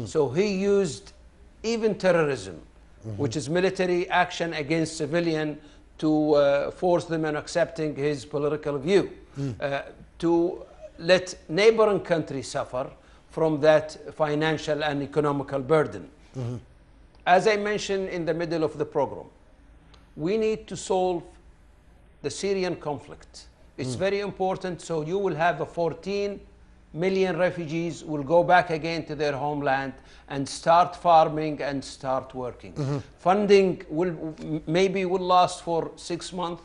So he used even terrorism, which is military action against civilian, to force them in accepting his political view, to let neighboring countries suffer from that financial and economical burden. As I mentioned in the middle of the program, we need to solve the Syrian conflict. It's very important. So you will have a 14 million refugees will go back again to their homeland and start farming and start working. Funding will maybe last for 6 months,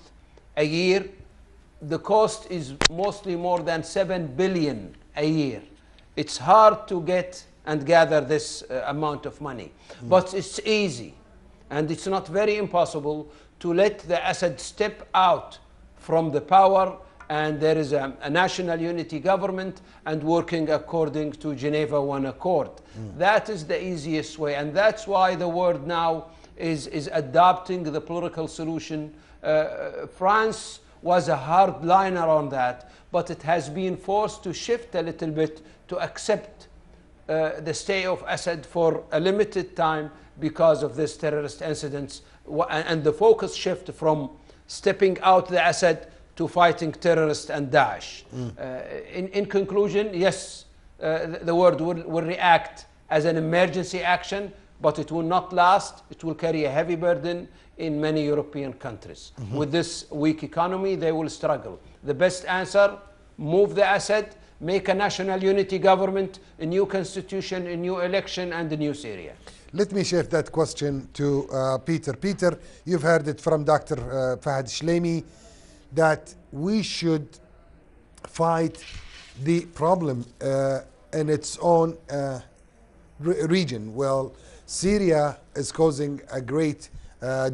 a year. The cost is mostly more than 7 billion a year. It's hard to get and gather this amount of money, but it's easy, and it's not very impossible to let the Assad step out from the power, and there is a national unity government and working according to Geneva I Accord. That is the easiest way, and that's why the world now is adopting the political solution. France was a hardliner on that, but it has been forced to shift a little bit to accept the stay of Assad for a limited time because of this terrorist incidents, and the focus shift from stepping out the Assad to fighting terrorists and Daesh. In conclusion, yes, the world will react as an emergency action, but it will not last. It will carry a heavy burden in many European countries. With this weak economy, they will struggle. The best answer, move the Assad, make a national unity government, a new constitution, a new election, and a new Syria. Let me shift that question to Peter. Peter, you've heard it from Dr. Fahad Shlemi that we should fight the problem in its own region. Well, Syria is causing a great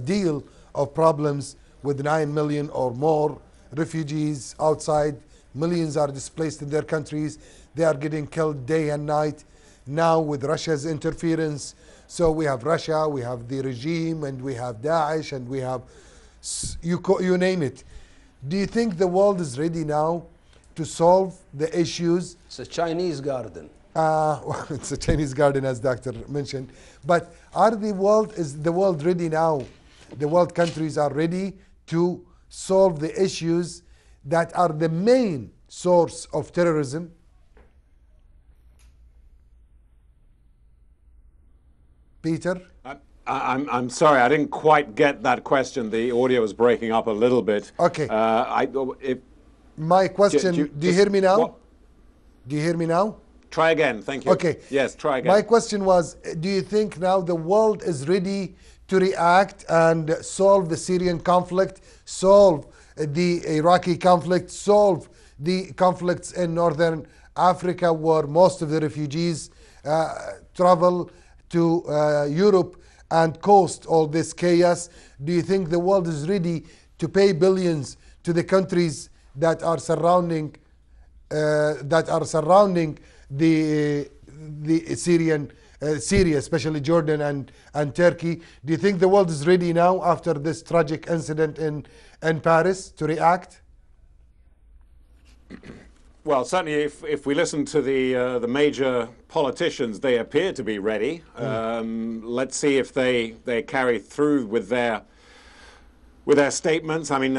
deal of problems with 9 million or more refugees outside. Millions are displaced in their countries. They are getting killed day and night. Now with Russia's interference, so we have Russia, we have the regime, and we have Daesh, and we have, you name it. Do you think the world is ready now to solve the issues? It's a Chinese garden. Well, it's a Chinese garden, as Doctor mentioned. But is the world ready now? The world countries are ready to solve the issues that are the main source of terrorism? Peter? I'm sorry, I didn't quite get that question. The audio was breaking up a little bit. Okay. My question, do you hear me now? What? Do you hear me now? Try again, thank you. Okay. Yes, try again. My question was, do you think now the world is ready to react and solve the Syrian conflict, solve the Iraqi conflict, solve the conflicts in Northern Africa where most of the refugees travel to Europe and caused all this chaos? Do you think the world is ready to pay billions to the countries that are surrounding the Syria, especially Jordan and Turkey? Do you think the world is ready now after this tragic incident in Paris to react? Well, certainly if we listen to the major politicians, they appear to be ready. Let's see if they carry through with their statements. I mean,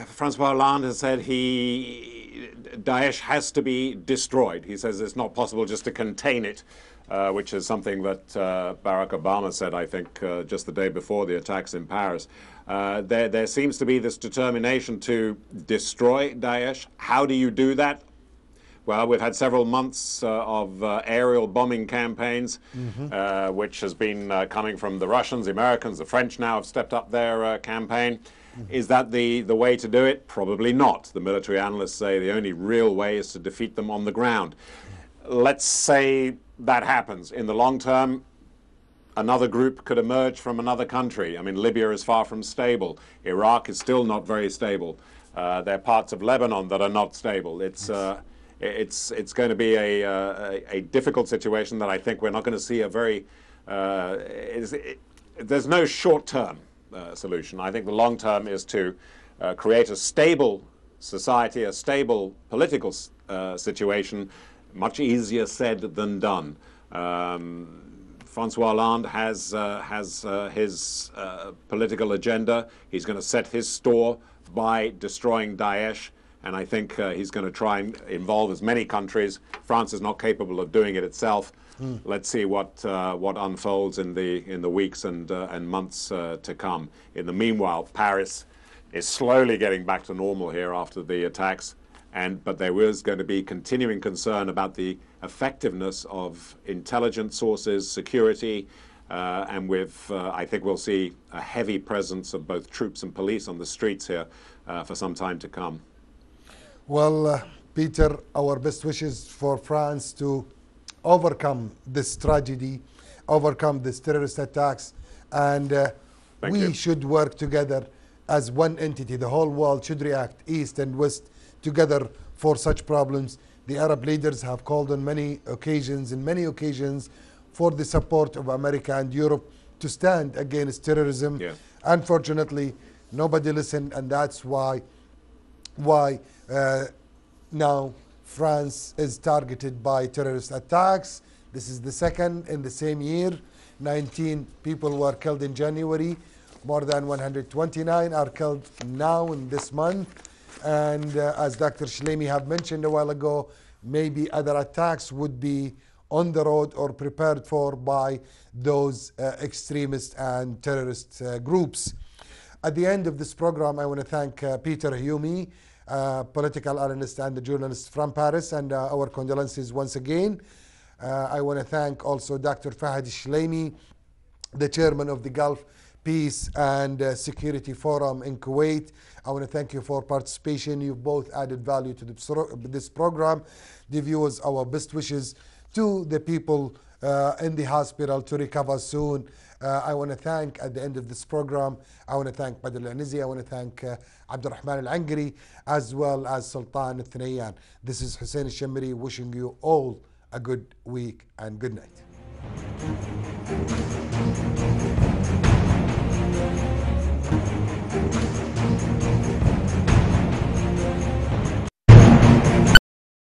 Francois Hollande has said Daesh has to be destroyed. He says it's not possible just to contain it, which is something that Barack Obama said, I think, just the day before the attacks in Paris. There seems to be this determination to destroy Daesh. How do you do that? Well, we've had several months of aerial bombing campaigns, which has been coming from the Russians, the Americans, the French now have stepped up their campaign. Is that the way to do it? Probably not. The military analysts say the only real way is to defeat them on the ground. Let's say that happens. In the long term, another group could emerge from another country. I mean, Libya is far from stable. Iraq is still not very stable. There are parts of Lebanon that are not stable. It's going to be a difficult situation that I think we're not going to see a very. There's no short-term solution. I think the long term is to create a stable society, a stable political situation. Much easier said than done. Francois Hollande has his political agenda. He's going to set his store by destroying Daesh, and I think he's going to try and involve as many countries. France is not capable of doing it itself. Let's see what unfolds in the weeks and months to come. In the meanwhile, Paris is slowly getting back to normal here after the attacks, but there is going to be continuing concern about the effectiveness of intelligence sources, security, and I think we'll see a heavy presence of both troops and police on the streets here for some time to come. Well, Peter, our best wishes for France to overcome this tragedy, overcome these terrorist attacks, and we should work together as one entity. The whole world should react, East and West, together for such problems. The Arab leaders have called on many occasions, for the support of America and Europe to stand against terrorism. Yeah. Unfortunately, nobody listened, and that's why now France is targeted by terrorist attacks. This is the second in the same year. 19 people were killed in January. More than 129 are killed now in this month. And as Dr. Shleimi have mentioned a while ago, maybe other attacks would be on the road or prepared for by those extremist and terrorist groups. At the end of this program, I want to thank Peter Humi, political analyst and the journalist from Paris, and our condolences once again. I want to thank also Dr. Fahad Shleimi, the chairman of the Gulf Peace and Security Forum in Kuwait. I want to thank you for participation. You've both added value to this program. The viewers, our best wishes to the people in the hospital to recover soon. I want to thank, at the end of this program, I want to thank Badr Al-Anizi, I want to thank Abdurrahman Al-Angari, as well as Sultan Al-Thnayan. This is Hussein Al-Shammari wishing you all a good week and good night.